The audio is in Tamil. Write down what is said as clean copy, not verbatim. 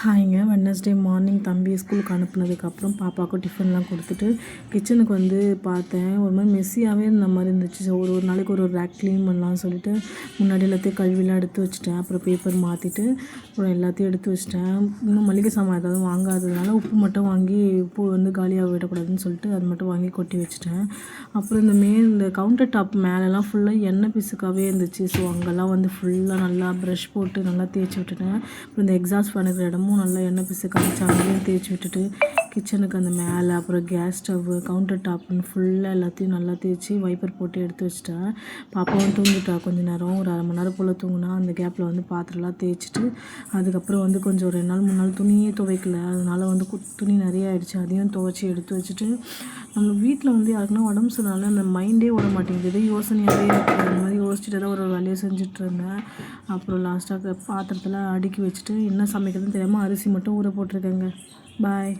ஹாய்ங்க. வெட்னஸ்டே மார்னிங் தம்பியை ஸ்கூலுக்கு அனுப்புனதுக்கப்புறம் பாப்பாவுக்கும் டிஃபன்லாம் கொடுத்துட்டு கிச்சனுக்கு வந்து பார்த்தேன். ஒரு மாதிரி மெஸ்ஸியாகவே இருந்த மாதிரி இருந்துச்சு. ஸோ ஒரு நாளைக்கு ஒரு ரேக் க்ளீன் பண்ணலாம்னு சொல்லிட்டு முன்னாடி எல்லாத்தையும் கழுவிலாம் எடுத்து வச்சுட்டேன். அப்புறம் பேப்பர் மாற்றிட்டு அப்புறம் எல்லாத்தையும் எடுத்து வச்சுட்டேன். இன்னும் மளிகை சாமான் ஏதாவது வாங்காததுனால உப்பு மட்டும் வாங்கி உப்பு வந்து காலியாக விடக்கூடாதுன்னு சொல்லிட்டு அது மட்டும் வாங்கி கொட்டி வச்சுட்டேன். அப்புறம் இந்த கவுண்டர் டாப் மேலெலாம் ஃபுல்லாக எண்ணெய் பிசுக்காகவே இருந்துச்சு. ஸோ அங்கெல்லாம் வந்து ஃபுல்லாக நல்லா ப்ரஷ் போட்டு நல்லா தேய்ச்சி விட்டுட்டேன். அப்புறம் இந்த எக்ஸாஸ்ட் ஃபேன் இருக்கிற இடமும் நல்லா எண்ணெய் பிசு காமிச்சு அங்கேயும் தேய்ச்சி விட்டுட்டு கிச்சனுக்கு அந்த மேலே அப்புறம் கேஸ் ஸ்டவ்வு கவுண்டர் டாப்னு ஃபுல்லாக எல்லாத்தையும் நல்லா தேய்ச்சி வைப்பர் போட்டு எடுத்து வச்சிட்டேன். பாப்பாவும் தூங்கிட்டா கொஞ்சம் நேரம், ஒரு 1/2 மணி நேரம் போல் தூங்கினா. அந்த கேப்பில் வந்து பாத்திரம்லாம் தேய்ச்சிட்டு அதுக்கப்புறம் வந்து கொஞ்சம் 2 நாள் 3 நாள் துணியே துவைக்கல. அதனால் வந்து துணி நிறைய ஆகிடுச்சு. அதையும் துவைச்சி எடுத்து வச்சுட்டு நம்ம வீட்டில் வந்து யாருக்குன்னா உடம்பு சரியில்லைனால அந்த மைண்டே ஓட மாட்டேங்குது. எதோ யோசனையாகவே இருக்குது. அந்த மாதிரி யோசிச்சுட்டு தான் ஒரு வேலையை செஞ்சுட்டு இருந்தேன். அப்புறம் லாஸ்ட்டாக பாத்திரத்தில் அடுக்கி வச்சுட்டு என்ன சமைக்கிறதுன்னு தெரியாமல் அரிசி மட்டும் ஊற போட்டிருக்கேங்க. பாய்.